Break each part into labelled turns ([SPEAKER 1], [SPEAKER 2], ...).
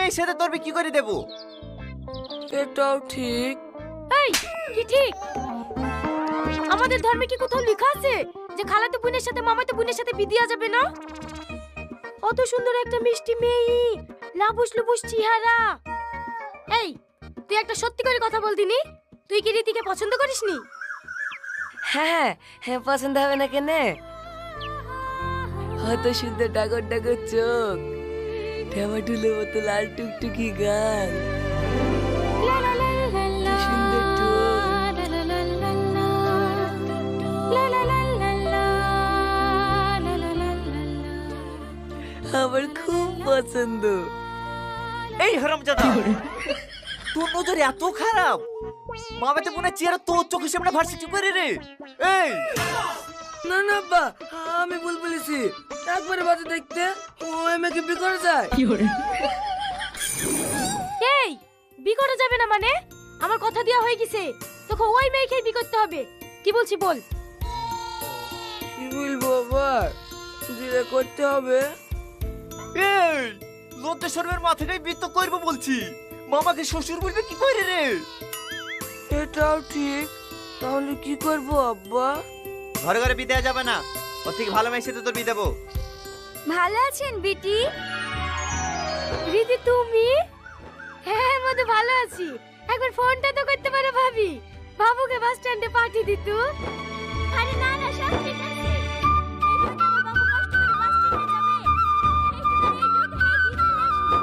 [SPEAKER 1] মেয়ের সাথে তোর বিয়ে কি করে দেবো?
[SPEAKER 2] এটাও ঠিক।
[SPEAKER 3] এই কি ঠিক? আমাদের ধর্মে কি কোথাও লেখা আছে যে খালাতো বোনের সাথে মামাতো বোনের সাথে বিয়ে দেওয়া যাবে না? অত সুন্দর একটা মিষ্টি মেয়ে, লাবুস লুবুস চেহারা। এই তুই একটা সত্যি করে কথা বল দিনি, তুই কি রীতিকে পছন্দ করিসনি?
[SPEAKER 2] হ্যাঁ হ্যাঁ, পছন্দ হবে না কেনে? অত সুন্দর ডাগর ডাগর চোখ, টমেটোলের মতো লাল টুকটুকি গাল, কি সুন্দর ঠোঁট। আমার খুব পছন্দ।
[SPEAKER 1] এই হারামজাদা, তোর নজর এত খারাপ? মামাতে মনে চেহারা তোর চোখের সামনে ভার্সিটি করে রে। এই
[SPEAKER 2] না না আব্বা, আমি ভুল বলেছি। একবারে বাজে দেখতে ওই মেয়েকে বিয়ে করা যায়?
[SPEAKER 3] এই বি করা যাবে না মানে? আমার কথা দেওয়া হয়ে গেছে, তোকে ওই মেয়েকেই বি করতে হবে। কি বলছি বল।
[SPEAKER 2] কি বলবো আবার? বিয়ে করতে হবে।
[SPEAKER 1] এই লজ্জা শরমের মাথাটাই বৃত্ত করবো বলছি, মামাকে শ্বশুর বলবে কি করে রে?
[SPEAKER 2] এটাও ঠিক। তাহলে কি করবো আব্বা?
[SPEAKER 1] ঘরে ঘরে বিয়ে দেওয়া যাবে না, ওর থেকে ভালো মেয়ের সাথে তোর বিয়ে দেবো।
[SPEAKER 3] ভালো আছেন বিটি? রীতি তুমি? হ্যাঁ মধ্যে ভালো আছি। একবার ফোনটা তো করতে পারো ভাবি, বাবুকে বাস স্ট্যান্ডে পাঠিয়ে দিত। আরে না না, সব ঠিক আছে। এই ফাঁকে আমার বাবু কষ্ট করে বাস স্ট্যান্ডে যাবে, একটুখানি এই দুধ খেয়ে দিয়ে চলে আসবো।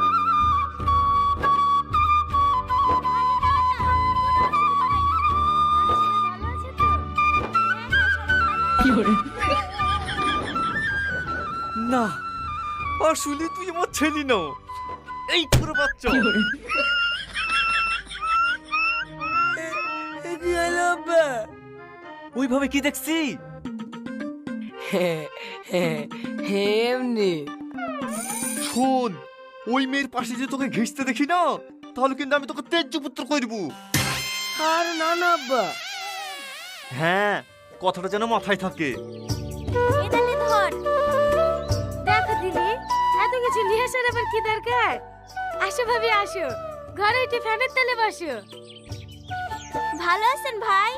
[SPEAKER 1] না আসলে তুই আমার ছেলে না, এই পুরো বাচ্চা।
[SPEAKER 2] কি হলো আব্বা?
[SPEAKER 1] ওইভাবে কি দেখছি?
[SPEAKER 2] এমনি।
[SPEAKER 1] শোন, ওই মেয়ের পাশে যে তোকে ঘেঁষতে দেখি না, তাহলে কিন্তু আমি তোকে তেজ্য পুত্র করবো।
[SPEAKER 2] আর না না আব্বা।
[SPEAKER 1] হ্যাঁ, কথাটা যেন মাথায় থাকে।
[SPEAKER 3] এদালে ধর। দেখো দিদি, এত কিছু নিয়ে আসার আবার কি দরকার? আসো ভাবি আসো, ঘরে উঠে ফ্যানের তলে বসো। ভালো আছেন ভাই?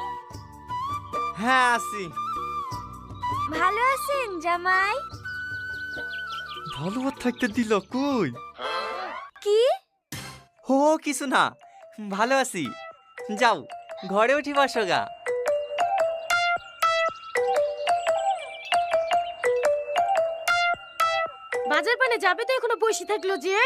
[SPEAKER 1] হ্যাঁ আসি।
[SPEAKER 3] ভালো আছেন জামাই?
[SPEAKER 1] ভালো আর থাকতে দিল কই?
[SPEAKER 3] কি?
[SPEAKER 1] হো কিছু না, ভালো আছি। যাও ঘরে উঠি বসো গা।
[SPEAKER 3] বাজার পানে যাবে তো এখনো বসে থাকলো যে?